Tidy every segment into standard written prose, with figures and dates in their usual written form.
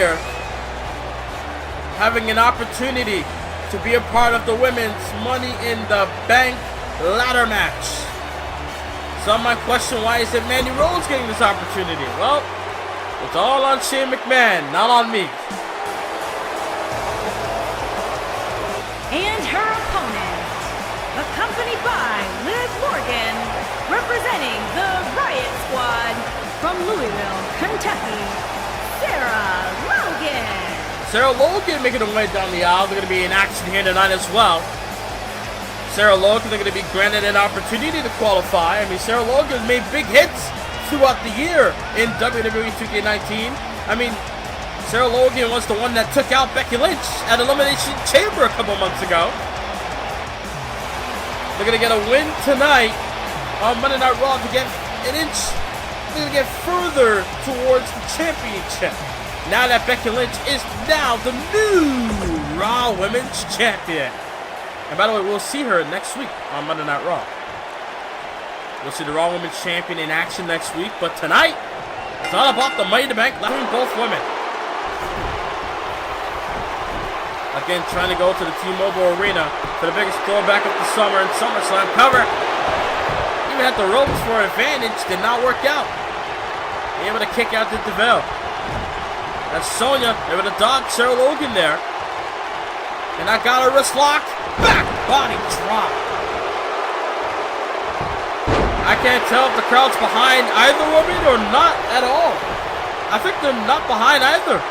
here having an opportunity to be a part of the women's Money in the Bank ladder match. Some might question, why is it Mandy Rose getting this opportunity? Well, it's all on Shane McMahon, not on me. And her opponent, accompanied by Liv Morgan, representing the Riot Squad from Louisville, Kentucky, Sarah Logan. Sarah Logan making her way down the aisle. They're going to be in action here tonight as well. Sarah Logan, they're going to be granted an opportunity to qualify. I mean, Sarah Logan has made big hits throughout the year in WWE 2K19. I mean, Sarah Logan was the one that took out Becky Lynch at Elimination Chamber a couple months ago. They're going to get a win tonight on Monday Night Raw to get an inch. They're going to get further towards the championship. Now that Becky Lynch is now the new Raw Women's Champion. And by the way, we'll see her next week on Monday Night Raw. We'll see the Raw Women's Champion in action next week. But tonight, it's all about the Money in the Bank left between both women. Again, trying to go to the T-Mobile Arena for the biggest throwback of the summer and SummerSlam cover. Even had the ropes for advantage, did not work out. Able to kick out the DeVille. That's Sonya able to dodge Sarah Logan there. And I got her wrist lock. Back body drop. I can't tell if the crowd's behind either woman or not at all. I think they're not behind either.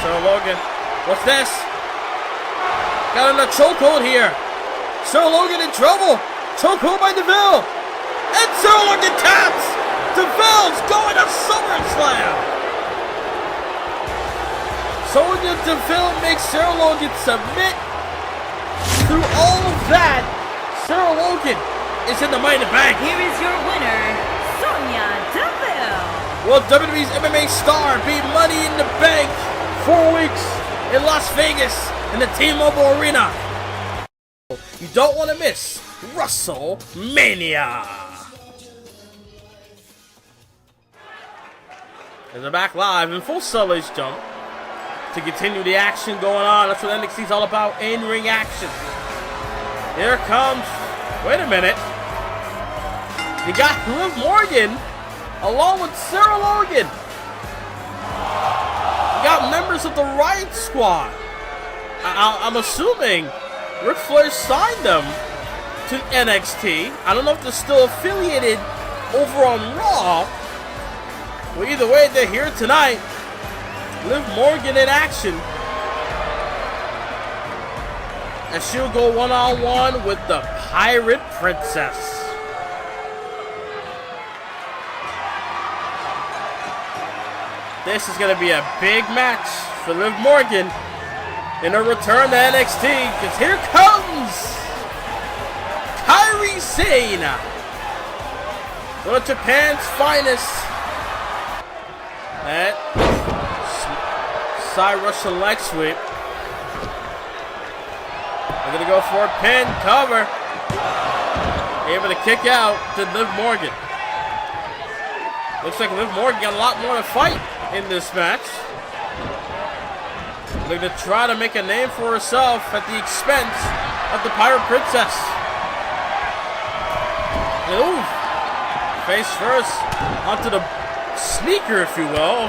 Sarah Logan, what's this? Got in a chokehold here. Sarah Logan in trouble. Chokehold by DeVille. And Sarah Logan taps. DeVille's going to SummerSlam. Sonya Deville makes Sarah Logan submit. Through all of that, Sarah Logan is in the Money in the Bank. Here is your winner, Sonya Deville. Will WWE's MMA star be Money in the Bank 4 weeks in Las Vegas in the T-Mobile Arena? You don't want to miss WrestleMania. And they're back live in full Sully's jump. To continue the action going on. That's what NXT's all about, in-ring action. Here comes, wait a minute. You got Liv Morgan along with Sarah Logan. You got members of the Riot Squad. I'm assuming Ric Flair signed them to NXT. I don't know if they're still affiliated over on Raw. Well, either way, they're here tonight. Liv Morgan in action. And she'll go one-on-one with the Pirate Princess. This is going to be a big match for Liv Morgan in her return to NXT. Because here comes Kairi Sane. One of Japan's finest. And side Russian leg sweep. They're going to go for a pin cover. Able to kick out to Liv Morgan. Looks like Liv Morgan got a lot more to fight in this match. They're going to try to make a name for herself at the expense of the Pirate Princess. And ooh, face first onto the sneaker, if you will.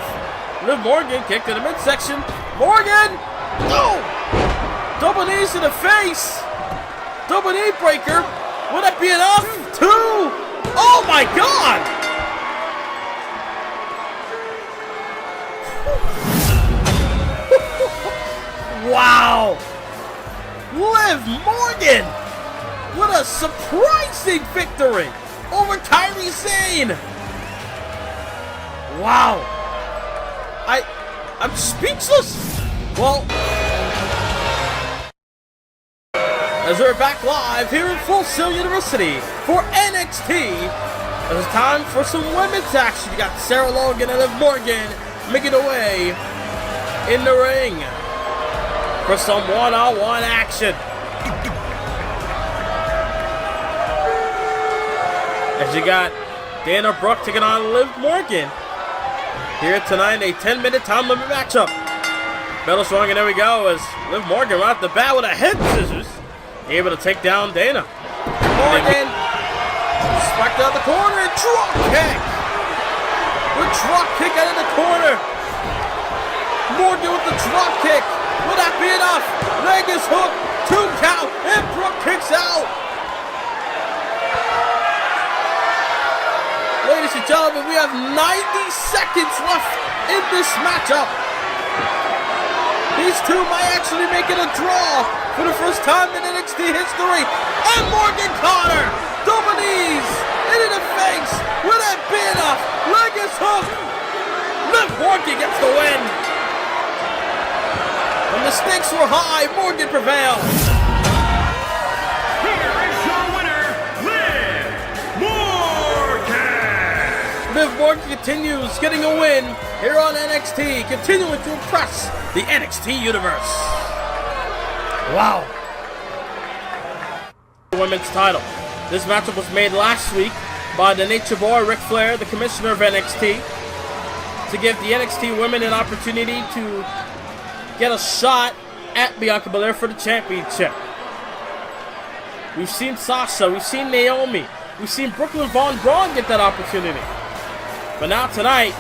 Liv Morgan kick to the midsection. Morgan! No! Double knees to the face. Double knee breaker. Would that be enough? 2! Oh my God! Wow! Liv Morgan! What a surprising victory over Kairi Sane! Wow! I'm speechless! Well, as we're back live here in Full Sail University for NXT, it's time for some women's action. You got Sarah Logan and Liv Morgan making their way in the ring for some one-on-one action. As you got Dana Brooke taking on Liv Morgan. here tonight in a 10-minute time limit matchup. Bell swung, and there we go as Liv Morgan right off the bat with a head scissors, able to take down Dana. Morgan smacked out the corner, drop kick. The drop kick out of the corner. Morgan with the drop kick. Will that be enough? Leg is hooked. 2 count, and Brooke kicks out. Ladies and gentlemen, we have 90 seconds left in this matchup. These two might actually make it a draw for the first time in NXT history. And Morgan caught her. Double knees into the face. Will that be enough? Leg is hooked. Liv Morgan gets the win. When the stakes were high, Morgan prevailed. Here is your winner, Liv Morgan. Liv Morgan continues getting a win here on NXT, continuing to impress the NXT universe. Wow. Women's title. This matchup was made last week by the Nature Boy, Ric Flair, the commissioner of NXT, to give the NXT women an opportunity to get a shot at Bianca Belair for the championship. We've seen Sasha, we've seen Naomi, we've seen Brooklyn Von Braun get that opportunity. But now tonight,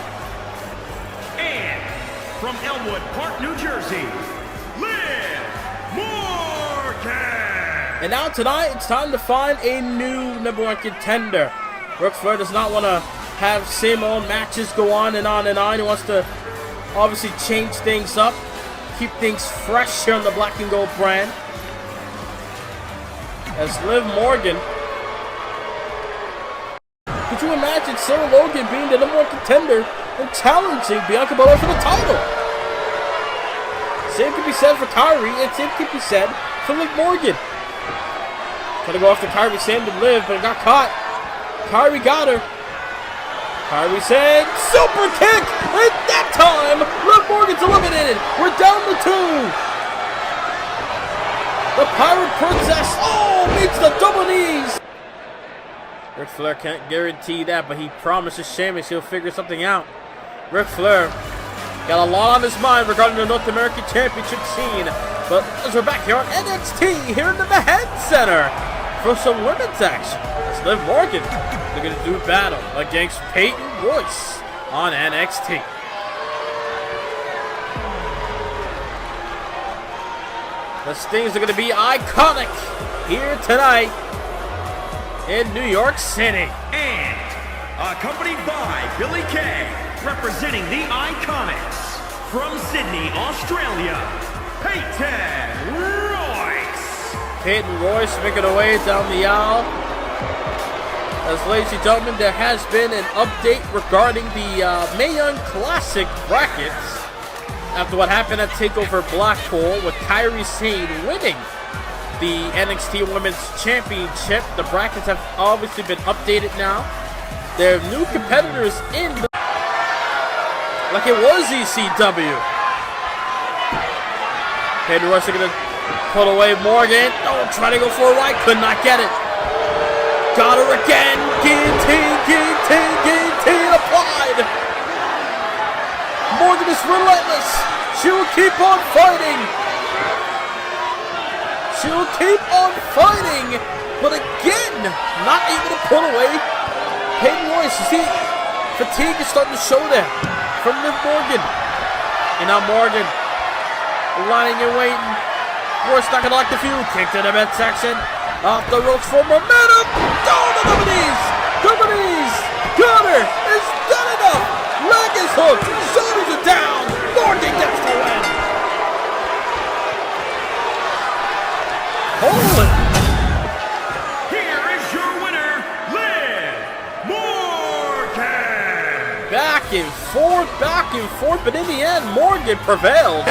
And from Elmwood Park, New Jersey, Liv Morgan. and now tonight, it's time to find a new #1 contender. Ric Flair does not want to have same old matches go on and on and on. He wants to obviously change things up, keep things fresh here on the Black and Gold brand. As Liv Morgan, could you imagine Sarah Logan being the #1 contender and challenging Bianca Belair for the title? Same could be said for Kyrie, and same could be said for Liv Morgan. Trying to go after Kyrie Sane to Liv, but it got caught. Kyrie got her. Kyrie Sane, super kick! At that time, Liv Morgan's eliminated. We're down to 2. The Pirate Princess, meets the double knees. Ric Flair can't guarantee that, but he promises Sheamus he'll figure something out. Ric Flair got a lot on his mind regarding the North American Championship scene. But as we're back here on NXT, here in the Head Center, for some women's action. It's Liv Morgan looking to do battle against Peyton Royce on NXT. Those things are going to be iconic here tonight in New York City. And accompanied by Billy Kay, representing the Iconics from Sydney, Australia, Peyton Royce. Peyton Royce making her way down the aisle. As ladies and gentlemen, there has been an update regarding the Mae Young Classic brackets after what happened at TakeOver Blackpool with Kairi Sane winning the NXT Women's Championship. The brackets have obviously been updated now. There are new competitors in like it was ECW. Peyton Royce are going to pull away Morgan. Try to go for a right. Could not get it. Got her again. Guillotine applied. Morgan is relentless. She will keep on fighting. She will keep on fighting. But again, not able to pull away Peyton Royce. You see, fatigue is starting to show there from Liv Morgan. And now Morgan lying and waiting. Royce not going to like the feud. Kick to the midsection. Off the ropes for momentum. Down to the knees. Double knees. Got her. Is that enough? Leg is hooked. Shoulders are down. Morgan gets the win. Hold it. Here is your winner, Liv Morgan. Back and forth, but in the end, Morgan prevailed.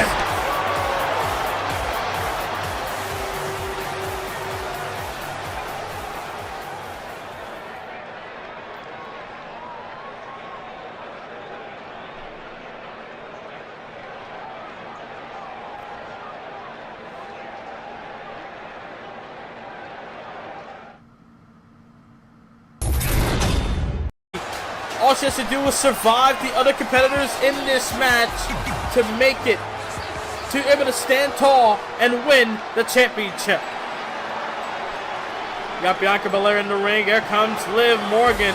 All she has to do is survive the other competitors in this match to make it, to be able to stand tall and win the championship. You got Bianca Belair in the ring. Here comes Liv Morgan,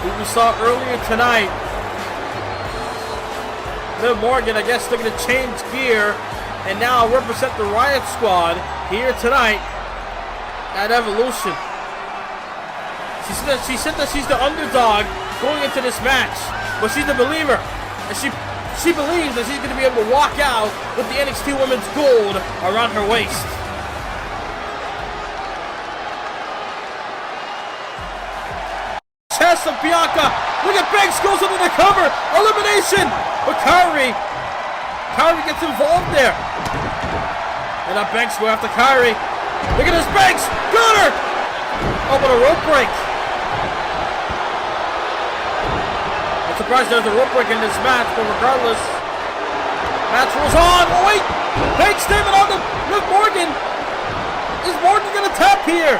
who we saw earlier tonight. Liv Morgan, I guess, looking to change gear and now represent the Riot Squad here tonight at Evolution. She said that she's the underdog going into this match, but she's a believer, and she believes that she's going to be able to walk out with the NXT Women's Gold around her waist. Chest of Bianca. Look at Banks goes under the cover. Elimination. But Kyrie gets involved there. And now Banks go after Kyrie. Look at this, Banks. Got her. Oh, but a rope break. I'm surprised there's a rope break in this match, but regardless, match was on. Oh wait, Banks standing on the Liv Morgan. Is Morgan gonna tap here?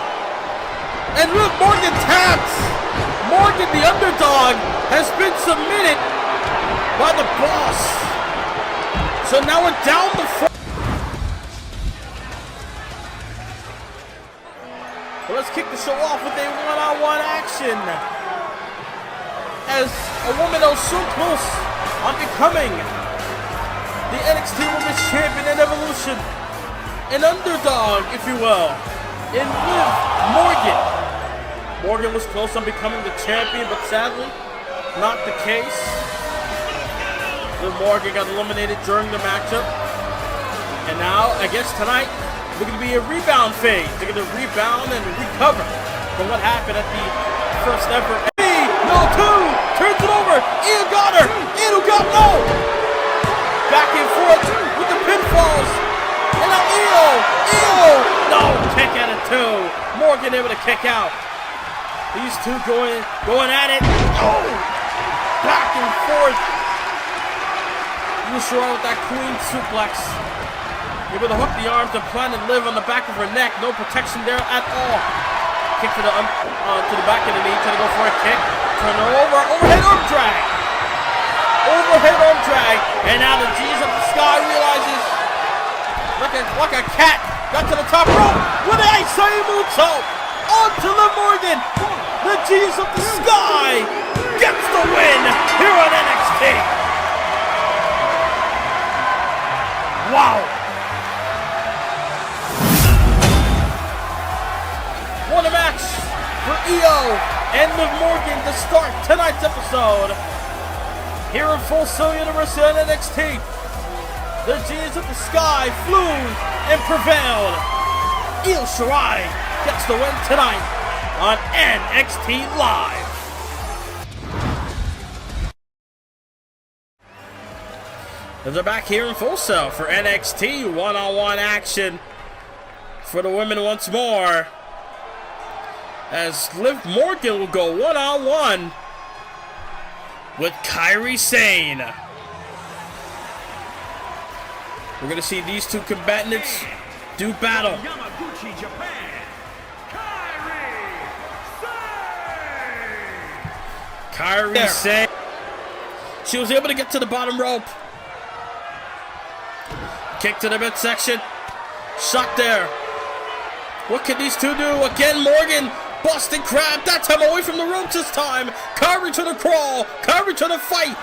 And Liv Morgan taps. Morgan, the underdog, has been submitted by the boss. So now we're down the floor. So let's kick the show off with a one-on-one action. As a woman that was so close on becoming the NXT Women's Champion in Evolution, an underdog, if you will, in Liv Morgan. Morgan was close on becoming the champion, but sadly, not the case. Liv Morgan got eliminated during the matchup. And now, I guess tonight, we're going to be a rebound phase. They're going to rebound and recover from what happened at the first ever. No, two! Turns it over! Io got her! Io got no! Back and forth with the pinfalls. And now Io! No! Kick out of two. Morgan able to kick out. These two going at it. Oh! Back and forth. Yusura with that queen suplex. Able to hook the arms and plant and Liv on the back of her neck. No protection there at all. Kick to the back of the knee. Trying to go for a kick. Turn her over. Overhead arm drag. Overhead arm drag. And now the G's of the Sky realizes, like a cat, got to the top rope with a Isai moonsault. On to Liv Morgan. The G's of the Sky gets the win here on NXT. Wow. What a match for Io and Liv Morgan to start tonight's episode here in Full Sail University on NXT. The G's of the Sky flew and prevailed. Io Shirai gets the win tonight on NXT Live. And they're back here in Full Sail for NXT one-on-one action for the women once more. As Liv Morgan will go one-on-one with Kairi Sane. We're going to see these two combatants do battle. Yamaguchi, Japan, Kairi Sane. She was able to get to the bottom rope. Kick to the midsection. Shot there. What can these two do? Again, Morgan. Busting crab, that time away from the ropes this time. Kairi to the crawl, Kairi to the fight.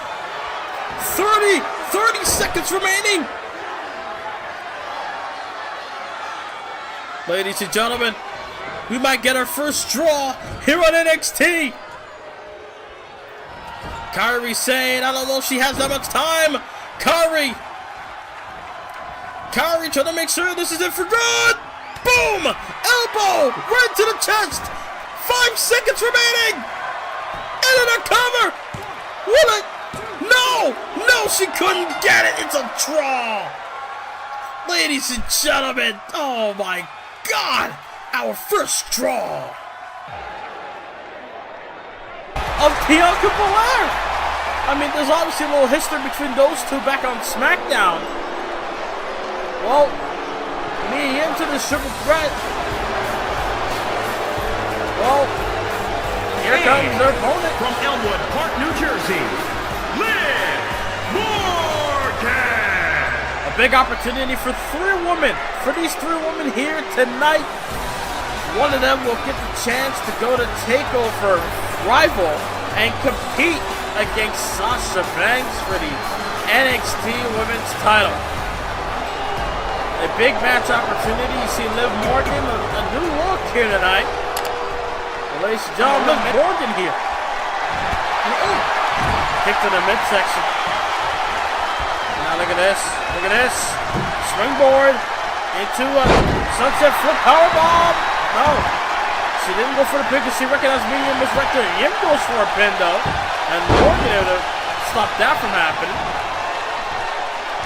30 seconds remaining. Ladies and gentlemen, we might get our first draw here on NXT. Kairi Sane, I don't know if she has that much time. Kairi trying to make sure this is it for good. Boom! Elbow right to the chest. 5 seconds remaining! And in a cover! No, she couldn't get it! It's a draw! Ladies and gentlemen, oh my God! Our first draw! Of Bianca Belair! I mean, there's obviously a little history between those two back on SmackDown. Well, me into the triple threat. Well, here comes their opponent. From Elmwood Park, New Jersey, Liv Morgan. A big opportunity for these three women here tonight. One of them will get the chance to go to TakeOver Rival and compete against Sasha Banks for the NXT Women's title. A big match opportunity. You see Liv Morgan, a new look here tonight. Well, ladies and gentlemen, Liv Morgan here. Kick to the midsection. Now look at this. Look at this. Springboard into a sunset flip powerbomb. No. She didn't go for the pin because she recognized medium was right there. Yim goes for a pin though. And Morgan able to stop that from happening.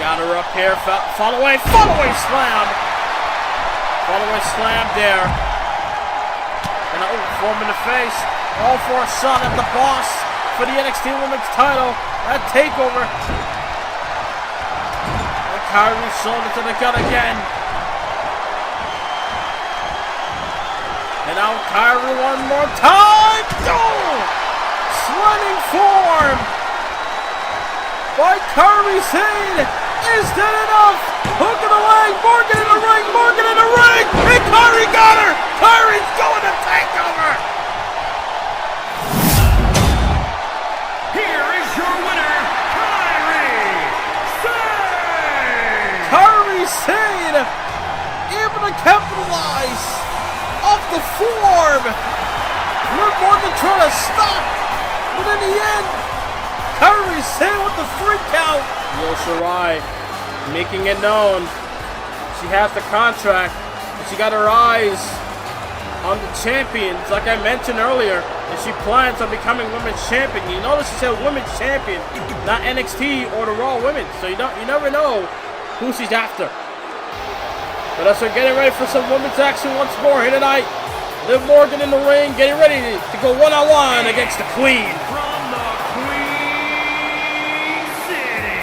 Got her up here. Fall away slam. Fall away slam there. And form in the face. All for a shot at the boss for the NXT Women's title. That takeover. And Kyrie shoulder to the gut again. And now Kyrie one more time. Oh! Sliding form by Kyrie Sane. Is that enough? Hook in the leg. Morgan in the ring. Morgan in the ring. And Kyrie got her. Kyrie's going to take over. Here is your winner, Kyrie Sane. Kyrie Sane able to capitalize off the form. Liv Morgan trying to stop, but in the end, Kyrie Sane with the 3 count. Io Shirai making it known she has the contract, and she got her eyes on the champions, like I mentioned earlier, and she plans on becoming women's champion. You notice she said women's champion, not NXT or the Raw Women, so you never know who she's after. But as we're getting ready for some women's action once more here tonight, Liv Morgan in the ring, getting ready to go one-on-one against the Queen. From the Queen City,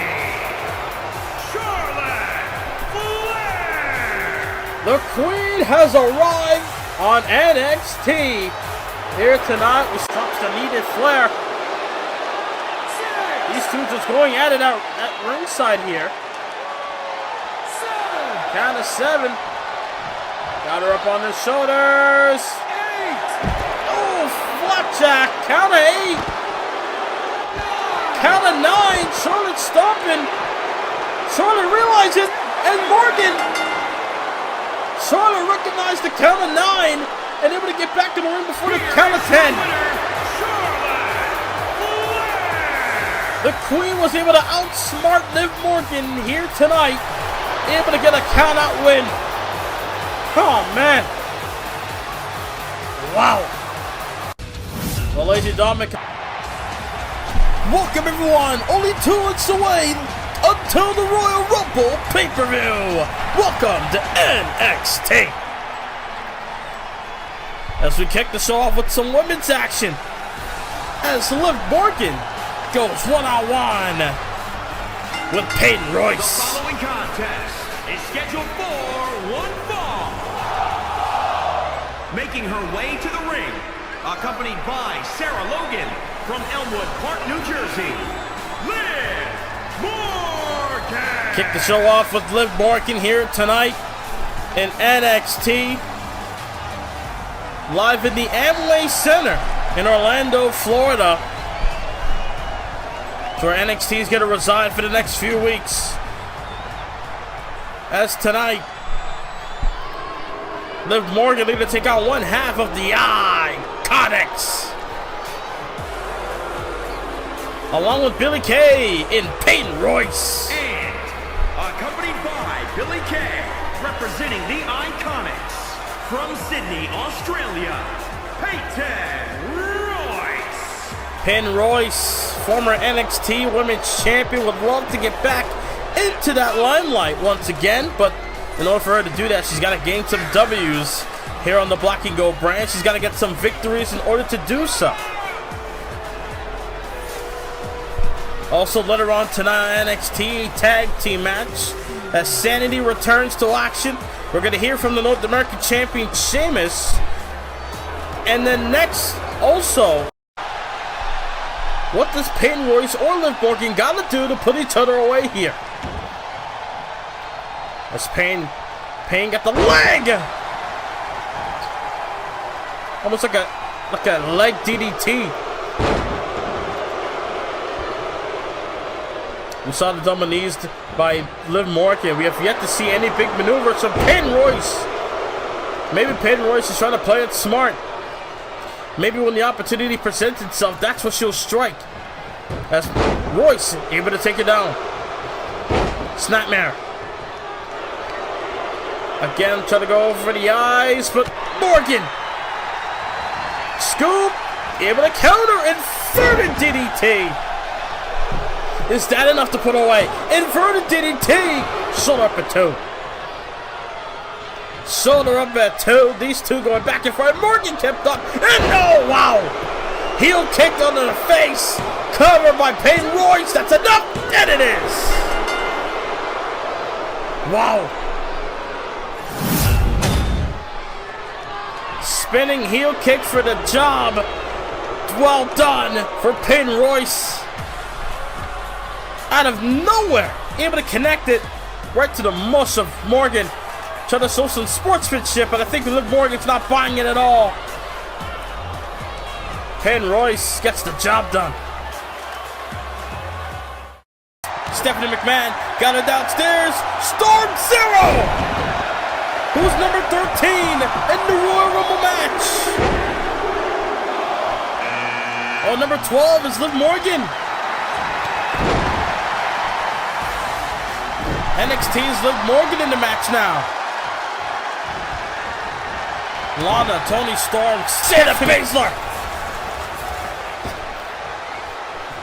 Charlotte Flair. The Queen has arrived on NXT here tonight with stops the needed Flair. These two just going at it at ringside here. Count of 7. Got her up on the shoulders. 8. Oh, flapjack. Count of 8. Count of 9. Charlotte stomping. Charlotte realized it. And Morgan. Charlotte recognized the count of 9 and able to get back in the ring before the count of 10. The Queen was able to outsmart Liv Morgan here tonight. Able to get a count-out win. Oh, man. Wow. Well, ladies and gentlemen, welcome everyone. Only 2 weeks away until the Royal Rumble pay-per-view. Welcome to NXT. As we kick the show off with some women's action, as Liv Morgan goes one-on-one with Peyton Royce. The following contest is scheduled for one fall. Making her way to the ring, accompanied by Sarah Logan from Elmwood Park, New Jersey, Liv Morgan. Kick the show off with Liv Morgan here tonight in NXT. Live in the Amway Center in Orlando, Florida. Where NXT is going to reside for the next few weeks. As tonight, Liv Morgan going to take out one half of the Iconics, along with Billie Kay in Peyton Royce. And accompanied by Billie Kay, representing the Iconics from Sydney, Australia, Peyton Royce. Peyton Royce, former NXT Women's Champion, would love to get back into that limelight once again, but in order for her to do that, she's got to gain some W's here on the Black and Gold brand. She's got to get some victories in order to do so. Also later on tonight, NXT Tag Team match as Sanity returns to action. We're going to hear from the North American Champion Sheamus, and then next also What does Peyton Royce or Liv Morgan gotta do to put each other away here? As Payne got the leg! Almost like a leg DDT. We saw the double knees by Liv Morgan. We have yet to see any big maneuvers from Peyton Royce. Maybe Peyton Royce is trying to play it smart. Maybe when the opportunity presents itself, that's what she'll strike. As Royce able to take it down. Snapmare. Again, trying to go over the eyes, but Morgan. Scoop. Able to counter. Inverted DDT. Is that enough to put away? Inverted DDT. Shoulder up at 2. Shoulder up at 2. These two going back and forth. Morgan kept up. And no! Wow! Heel kicked onto the face. Covered by Peyton Royce. That's enough. And it is. Wow. Spinning heel kick for the job. Well done for Peyton Royce. Out of nowhere. Able to connect it right to the mush of Morgan. Trying to show some sportsmanship, but I think Liv Morgan's not buying it at all. Peyton Royce gets the job done. Stephanie McMahon got it downstairs. Storm Zero! Who's number 13 in the Royal Rumble match? Oh, number 12 is Liv Morgan. NXT's Liv Morgan in the match now. Lana, Toni Storm, Shayna Baszler.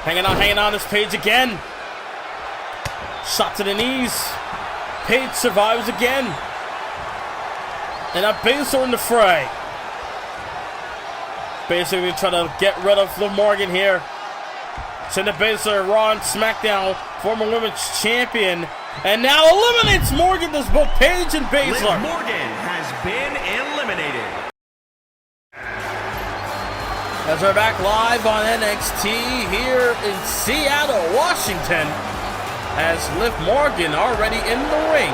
Hanging on this Paige again. Shot to the knees. Paige survives again. And now Baszler in the fray. Basically trying to get rid of Liv Morgan here. Shayna Baszler, Raw and SmackDown, former women's champion. And now eliminates Morgan, does both Paige and Baszler. Liv Morgan has been eliminated. As we're back live on NXT here in Seattle, Washington. As Liv Morgan already in the ring.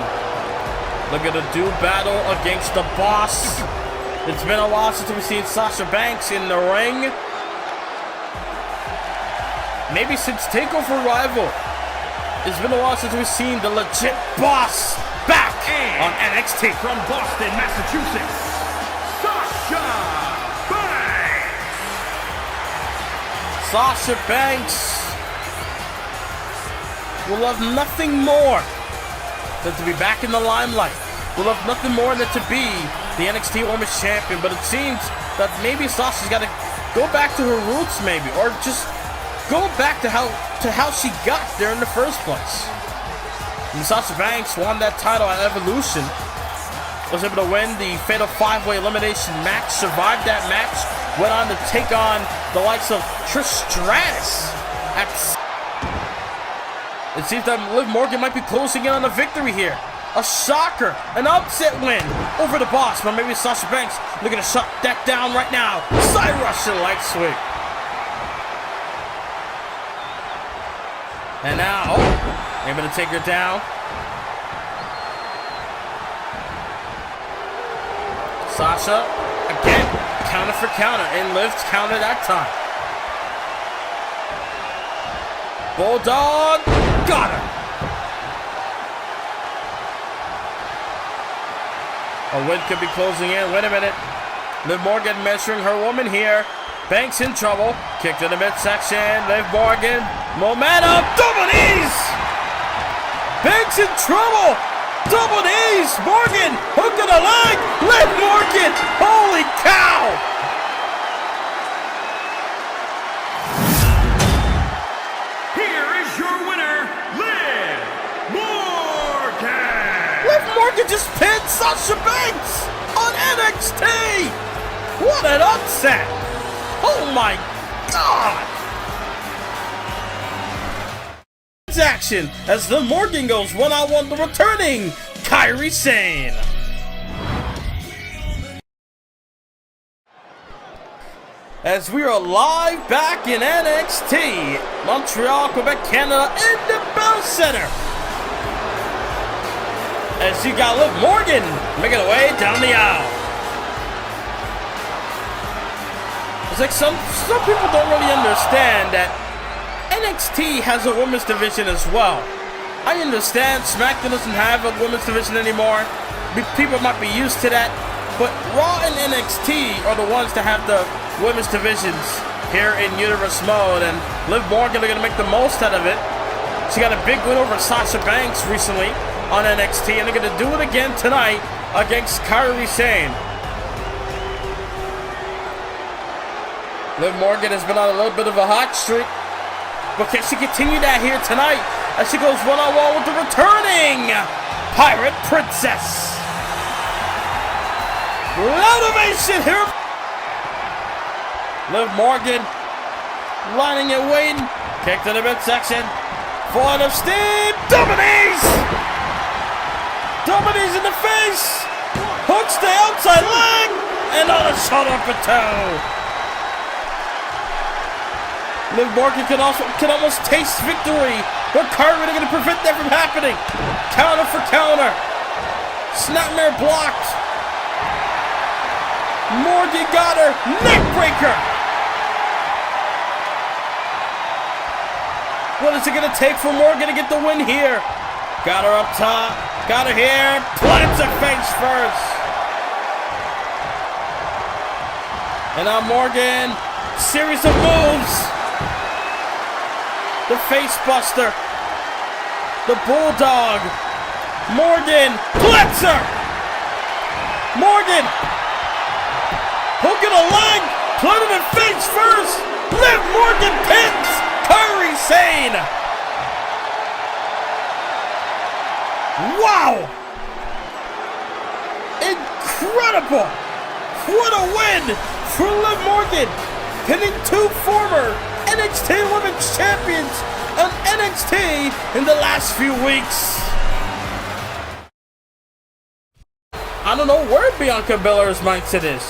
Looking to do battle against the boss. It's been a while since we've seen Sasha Banks in the ring. Maybe since TakeOver Rival. It's been a while since we've seen the legit boss back on NXT. From Boston, Massachusetts, Sasha Banks. Sasha Banks will love nothing more than to be back in the limelight. Will love nothing more than to be the NXT Women's Champion. But it seems that maybe Sasha's got to go back to her roots, maybe, or just go back to how she got there in the first place. And Sasha Banks won that title at Evolution. Was able to win the Fatal 5-Way Elimination match. Survived that match. Went on to take on the likes of Trish Stratus. It seems that Liv Morgan might be closing in on a victory here. A shocker. An upset win over the boss. But maybe Sasha Banks looking to shut that down right now. Side Russian leg sweep. And now, able to take her down. Sasha, again, counter for counter. And Liv's counter that time. Bulldog, got her. A win could be closing in. Wait a minute. Liv Morgan measuring her woman here. Banks in trouble. Kick to the midsection. Liv Morgan. Momentum. Double knees. Banks in trouble. Double knees. Morgan. Hook to the leg. Liv Morgan. Holy cow. Here is your winner, Liv Morgan. Liv Morgan just pinned Sasha Banks on NXT. What an upset. Oh my God! Action as Liv Morgan goes one-on-one to returning Kairi Sane. as we are live back in NXT, Montreal, Quebec, Canada, in the Bell Center. As you got Liv Morgan making her way down the aisle. It's like some people don't really understand that NXT has a women's division as well. I understand SmackDown doesn't have a women's division anymore. People might be used to that. But Raw and NXT are the ones that have the women's divisions here in Universe Mode. And Liv Morgan are going to make the most out of it. She got a big win over Sasha Banks recently on NXT. And they're going to do it again tonight against Kairi Sane. Liv Morgan has been on a little bit of a hot streak. But can she continue that here tonight as she goes one-on-one with the returning Pirate Princess? Loud ovation here. Liv Morgan lining it, waiting. Kick to the midsection. Forward of Steve. Dominies! Dominies in the face. Hooks the outside leg. And on a shoulder for two. Liv Morgan can almost taste victory. But Kairi are going to prevent that from happening. Counter for counter. Snapmare blocked. Morgan got her. Neckbreaker. What is it going to take for Morgan to get the win here? Got her up top. Got her here. Plants her face first. And now Morgan. Series of moves. The face buster. The bulldog. Morgan. Plants her. Morgan. Hooking a leg, planted her face first. Liv Morgan pins Kairi Sane. Wow! Incredible! What a win for Liv Morgan, pinning two former NXT Women's Champions on NXT in the last few weeks. I don't know where Bianca Belair's mindset is.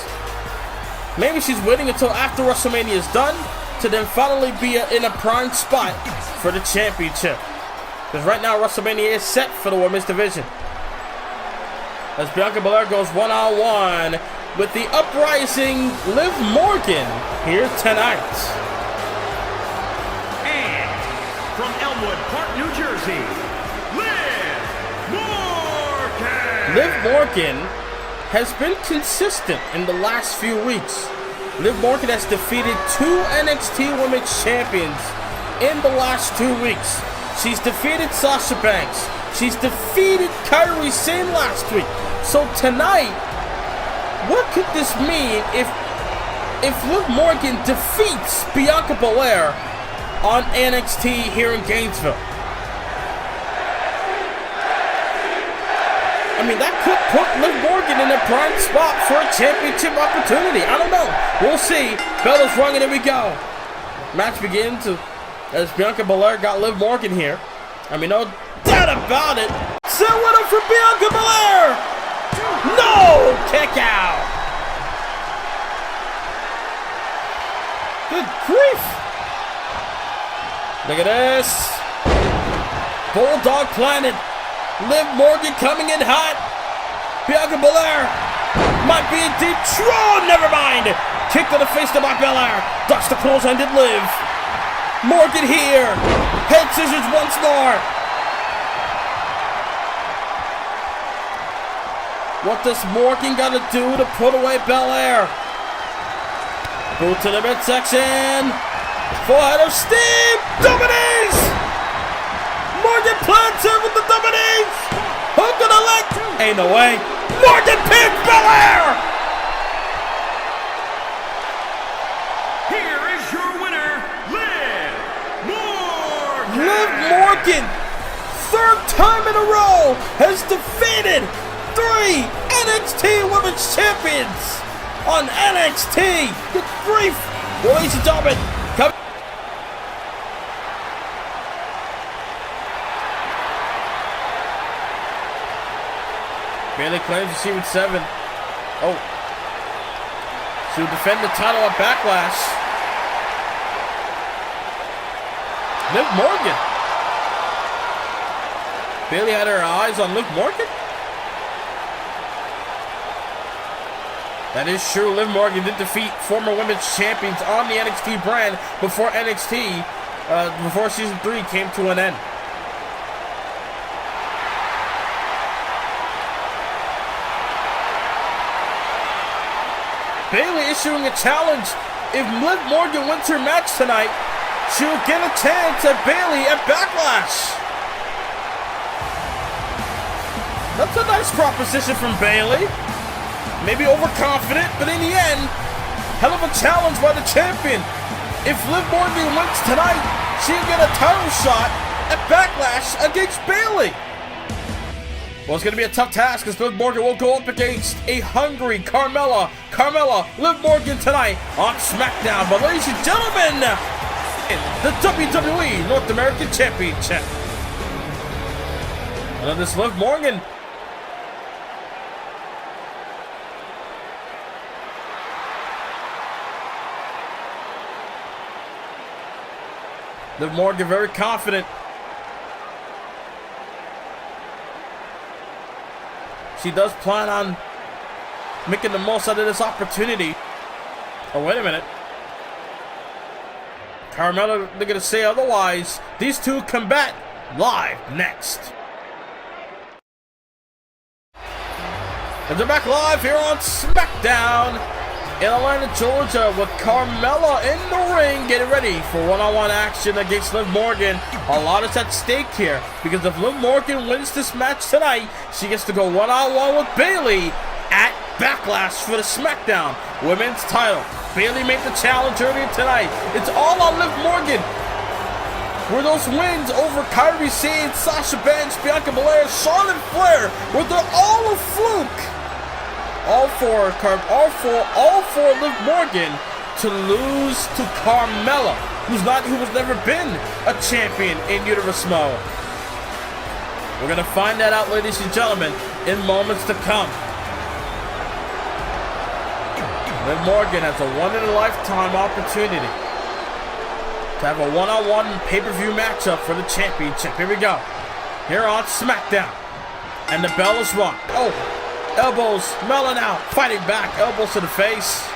Maybe she's waiting until after WrestleMania is done to then finally be in a prime spot for the championship. Because right now WrestleMania is set for the women's division. As Bianca Belair goes one-on-one with the uprising Liv Morgan here tonight. And from Elmwood Park, New Jersey, Liv Morgan. Liv Morgan has been consistent in the last few weeks. Liv Morgan has defeated two NXT Women's Champions in the last 2 weeks. She's defeated Sasha Banks. She's defeated Kairi Sane last week. So tonight, what could this mean if Liv Morgan defeats Bianca Belair on NXT here in Gainesville? I mean, that could put Liv Morgan in a prime spot for a championship opportunity. I don't know. We'll see. Bell is rung and here we go. Match begins as Bianca Belair got Liv Morgan here. I mean, no doubt about it. Set one up for Bianca Belair. No! Kick out. Good grief. Look at this. Bulldog planted. Liv Morgan coming in hot. Bianca Belair might be in deep trouble. Never mind. Kick to the face to Belair. Ducks the close-ended Liv. Morgan here. Head scissors once more. What does Morgan got to do to put away Belair? Boot to the midsection. Forehead of Steve. Dominies. Morgan plants him with the Dominies. Hook to the leg. Ain't no way. Morgan pins Belair. Here is your winner, Liv Morgan. Liv Morgan, third time in a row, has defeated 3 NXT Women's Champions on NXT. Good grief. Ladies and gentlemen, come. Bayley claims she with 7. Oh. She'll defend the title at Backlash. Liv Morgan. Bayley had her eyes on Liv Morgan. That is true. Liv Morgan did defeat former women's champions on the NXT brand before before season 3 came to an end. Bayley issuing a challenge. If Liv Morgan wins her match tonight, she will get a chance at Bayley at Backlash. That's a nice proposition from Bayley. Maybe overconfident, but in the end, hell of a challenge by the champion. If Liv Morgan wins tonight, she'll get a title shot at Backlash against Bayley. Well, it's going to be a tough task because Liv Morgan will go up against a hungry Carmella. Liv Morgan tonight on SmackDown. But ladies and gentlemen, the WWE North American Championship. And on this Liv Morgan. Liv Morgan very confident. She does plan on making the most out of this opportunity. Oh, wait a minute. Carmella, they're going to say otherwise. These two combat live next. And they're back live here on SmackDown in Atlanta, Georgia, with Carmella in the ring getting ready for one-on-one action against Liv Morgan. A lot is at stake here because if Liv Morgan wins this match tonight, she gets to go one-on-one with Bayley at Backlash for the SmackDown Women's title. Bayley made the challenge earlier tonight. It's all on Liv Morgan. Were those wins over Kairi Sane, Sasha Banks, Bianca Belair, Charlotte Flair, were they all a fluke? All for Liv Morgan to lose to Carmella, who has never been a champion in Universe Mode. We're gonna find that out, ladies and gentlemen, in moments to come. Liv Morgan has a one-in-a-lifetime opportunity to have a one-on-one pay-per-view matchup for the championship. Here we go. Here on SmackDown, and the bell is rung. Oh. Elbows, Mella out, fighting back, elbows to the face.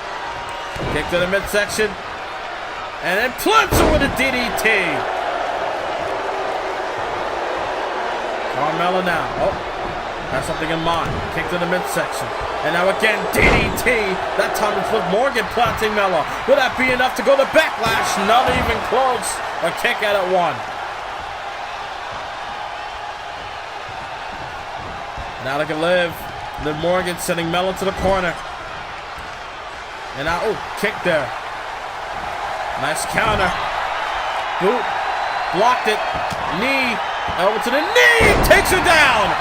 Kick to the midsection. And then plunge with a DDT. Carmella now. Oh, has something in mind. Kick to the midsection. And now again, DDT. That time it's Liv Morgan planting Mella. Will that be enough to go to Backlash? Not even close. A kick out at one. Now look at Liv. Liv Morgan sending Mella to the corner. And now, oh, kick there. Nice counter. Boot. Blocked it. Knee. Elbow to the knee. Takes her down.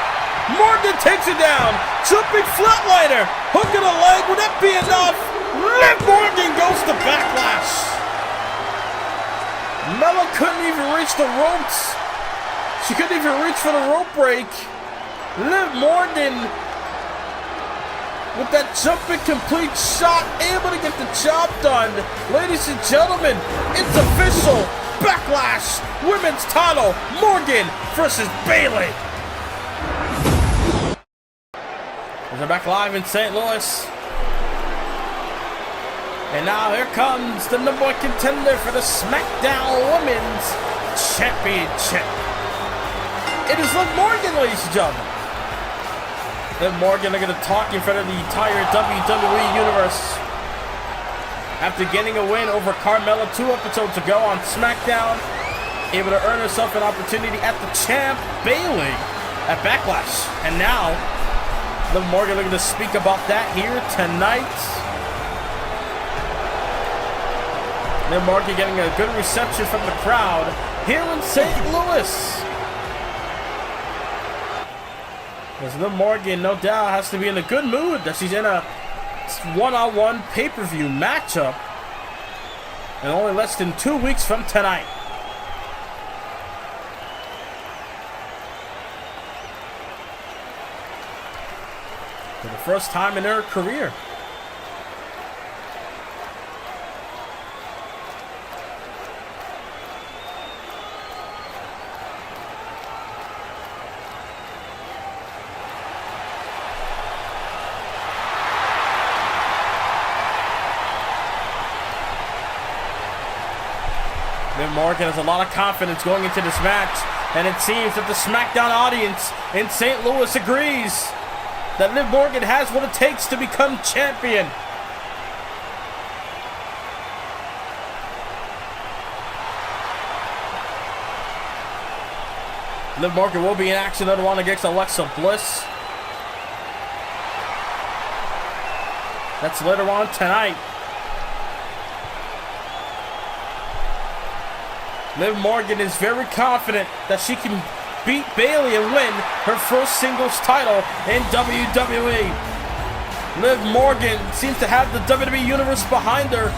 Morgan takes her down. Jumping flatliner. Hook in the leg. Would that be enough? Liv Morgan goes to Backlash. Mella couldn't even reach the ropes. She couldn't even reach for the rope break. Liv Morgan, with that jumping complete shot, able to get the job done. Ladies and gentlemen, it's official. Backlash Women's title, Morgan versus Bayley. We're back live in St. Louis. And now here comes the number one contender for the SmackDown Women's Championship. It is Liv Morgan, ladies and gentlemen. Liv Morgan looking to talk in front of the entire WWE Universe. After getting a win over Carmella 2 episodes ago on SmackDown, able to earn herself an opportunity at the champ, Bayley, at Backlash. And now, Liv Morgan looking to speak about that here tonight. Liv Morgan getting a good reception from the crowd here in St. Louis. Because Liv Morgan, no doubt, has to be in a good mood that she's in a one-on-one pay-per-view matchup and only less than 2 weeks from tonight. For the first time in her career. Liv Morgan has a lot of confidence going into this match, and it seems that the SmackDown audience in St. Louis agrees that Liv Morgan has what it takes to become champion. Liv Morgan will be in action later on against Alexa Bliss. That's later on tonight. Liv Morgan is very confident that she can beat Bayley and win her first singles title in WWE. Liv Morgan seems to have the WWE Universe behind her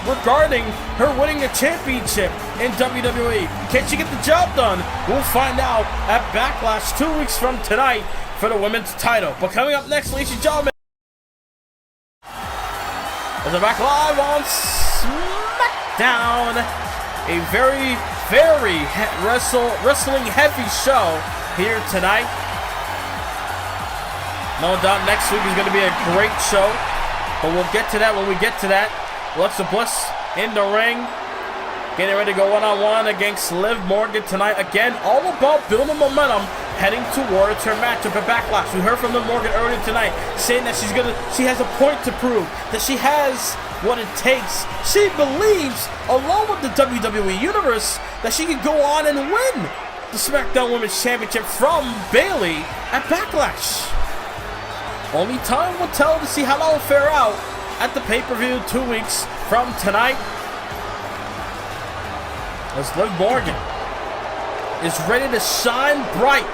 regarding her winning the championship in WWE. Can she get the job done? We'll find out at Backlash 2 weeks from tonight for the women's title. But coming up next, ladies and gentlemen, as we're back live on SmackDown, a very, very wrestling heavy show here tonight. No doubt next week is going to be a great show, but we'll get to that when we get to that. Alexa Bliss in the ring, getting ready to go one-on-one against Liv Morgan tonight. Again, all about building momentum, heading towards her matchup at Backlash. We heard from Liv Morgan earlier tonight, saying that she has a point to prove, that she has what it takes. She believes, along with the WWE Universe, that she can go on and win the SmackDown Women's Championship from Bayley at Backlash. Only time will tell to see how that will fare out at the pay-per-view 2 weeks from tonight. As Liv Morgan is ready to shine bright,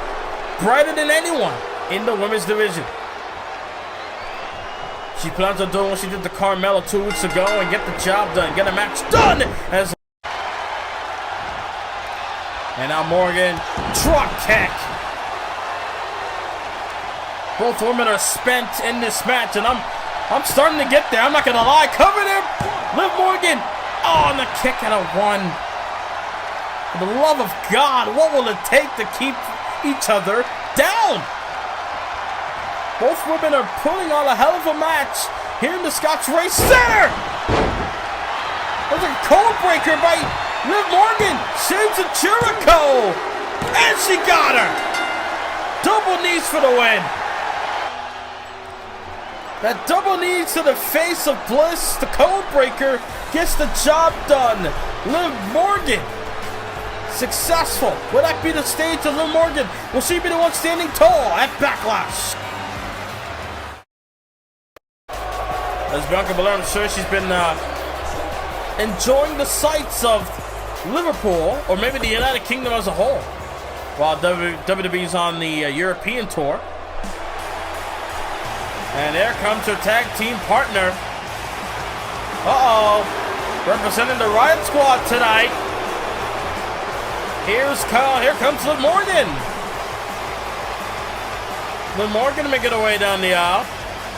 brighter than anyone in the women's division. She plans on doing what she did to Carmella 2 weeks ago and get the job done, get a match done. And now Morgan, drop kick. Both women are spent in this match, and I'm starting to get there. I'm not gonna lie. Cover there, Liv Morgan. Oh, and the kick out of one. For the love of God, what will it take to keep each other down? Both women are pulling on a hell of a match here in the Scotch Race Center. There's a code breaker by Liv Morgan. Saves a Jericho, and she got her. Double knees for the win. That double knee to the face of Bliss, the code breaker, gets the job done. Liv Morgan, successful. Will that be the stage of Liv Morgan? Will she be the one standing tall at Backlash? As Bianca Belair, I'm sure she's been enjoying the sights of Liverpool, or maybe the United Kingdom as a whole, while WWE's on the European tour. And there comes her tag team partner. Representing the Riot Squad tonight. Here comes Liv Morgan. Liv Morgan making her way down the aisle.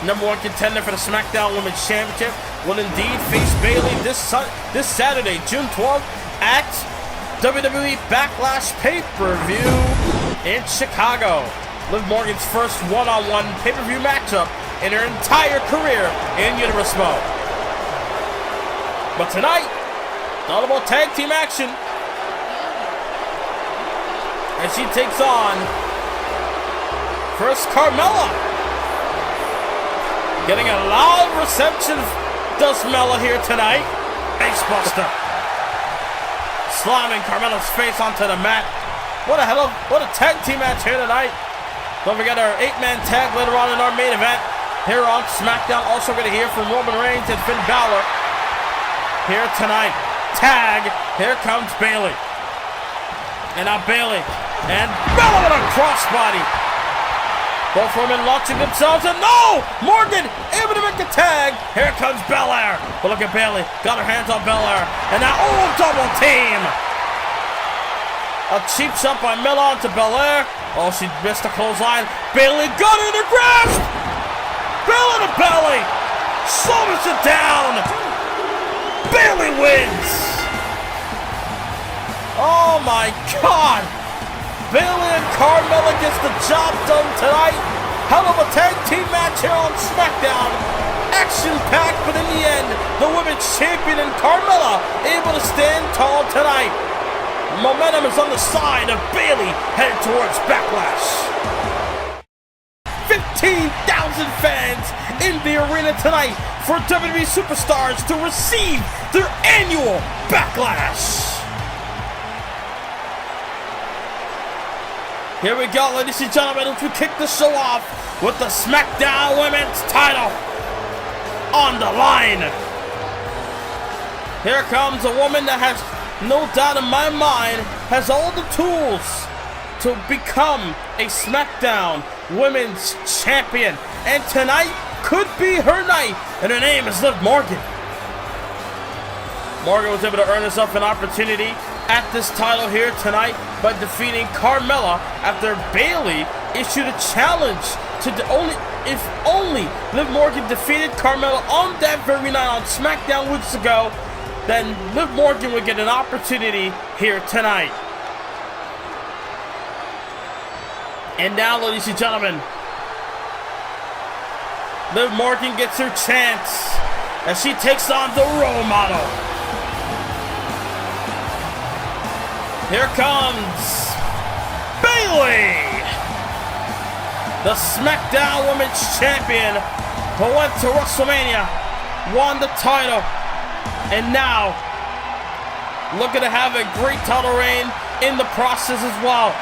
Number one contender for the SmackDown Women's Championship will indeed face Bayley this Saturday, June 12th at WWE Backlash pay-per-view in Chicago. Liv Morgan's first one-on-one pay-per-view matchup in her entire career in Universe mode. But tonight, it's all about tag team action. As she takes on first Carmella. Getting a loud reception, does Mella here tonight. Facebuster. Slamming Carmella's face onto the mat. What a tag team match here tonight. Don't forget our 8-man tag later on in our main event. Here on SmackDown, also going to hear from Roman Reigns and Finn Balor. Here tonight, tag, here comes Bayley. And now Bayley, and Bella with a crossbody. Both women launching themselves, and no! Morgan able to make a tag. Here comes Belair. But look at Bayley, got her hands on Belair. And now, double team. A cheap shot by Mella onto Belair. Oh, she missed a clothesline. Bayley got her in her grasp. Bella to belly. Shoulders it down. Bayley wins. Oh my God. Bayley and Carmella gets the job done tonight. Hell of a tag team match here on SmackDown. action-packed, but in the end, the women's champion and Carmella able to stand tall tonight. Momentum is on the side of Bayley headed towards Backlash. 15,000 fans in the arena tonight for WWE Superstars to receive their annual Backlash. Here we go, ladies and gentlemen, as we kick the show off with the SmackDown Women's title on the line. Here comes a woman that has no doubt in my mind has all the tools to become a SmackDown Women's Champion. And tonight could be her night, and her name is Liv Morgan. Morgan was able to earn herself an opportunity at this title here tonight by defeating Carmella after Bayley issued a challenge to if only Liv Morgan defeated Carmella on that very night on SmackDown weeks ago, then Liv Morgan would get an opportunity here tonight. And now, ladies and gentlemen, Liv Morgan gets her chance as she takes on the role model. Here comes Bayley, the SmackDown Women's Champion, who went to WrestleMania, won the title, and now looking to have a great title reign in the process as well.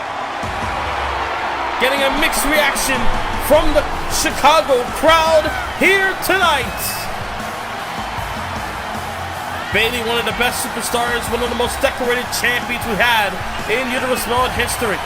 Getting a mixed reaction from the Chicago crowd here tonight. Bayley, one of the best superstars, one of the most decorated champions we had in Universe Mode history.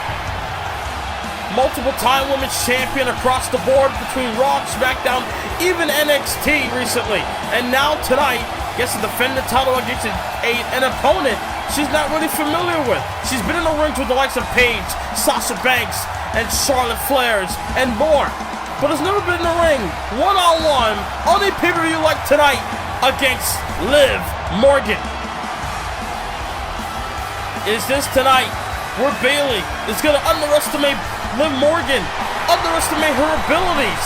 Multiple-time women's champion across the board between Raw, SmackDown, even NXT recently. And now tonight, gets to defend the title against an opponent she's not really familiar with. She's been in the rings with the likes of Paige, Sasha Banks, and Charlotte Flair, and more. But has never been in the ring, one-on-one, on a pay-per-view like tonight, against Liv Morgan. Is this tonight where Bayley is going to underestimate Liv Morgan, underestimate her abilities,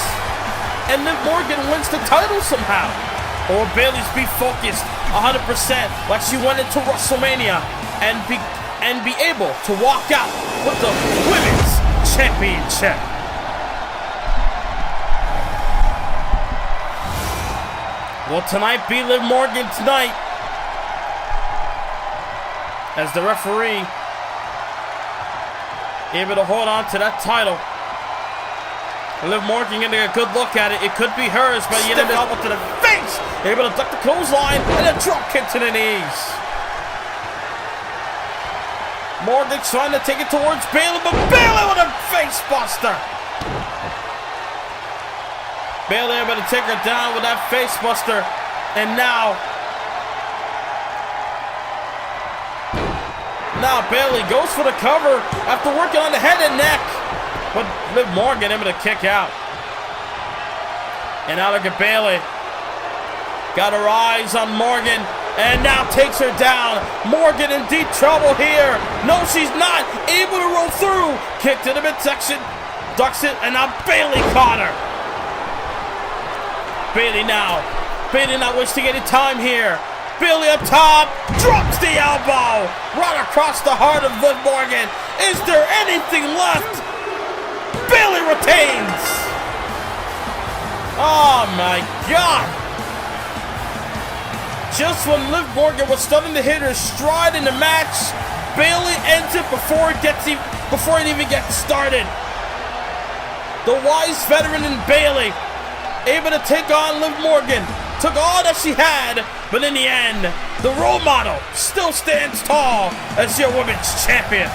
and Liv Morgan wins the title somehow? Or will Bayley's be focused 100% like she went into WrestleMania and be able to walk out with the Women's Championship? Will tonight be Liv Morgan tonight? As the referee able to hold on to that title. Liv Morgan getting a good look at it. It could be hers, but you know, elbow to the face. Able to duck the clothesline and a drop kick to the knees. Morgan trying to take it towards Bayley, but Bayley with a face buster. Bayley able to take her down with that face buster. And now Bayley goes for the cover after working on the head and neck. But Liv Morgan able to kick out. And now look at Bayley. Got her eyes on Morgan. And now takes her down. Morgan in deep trouble here. No, she's not able to roll through. Kick to the midsection. Ducks it. And now Bayley caught her. Bayley not wasting any time here. Bayley up top, drops the elbow, right across the heart of Liv Morgan. Is there anything left? Bayley retains. Oh my God. Just when Liv Morgan was starting to hit her stride in the match, Bayley ends it before it even gets started. The wise veteran in Bayley, able to take on Liv Morgan. Took all that she had, but in the end, the role model still stands tall as your women's champion.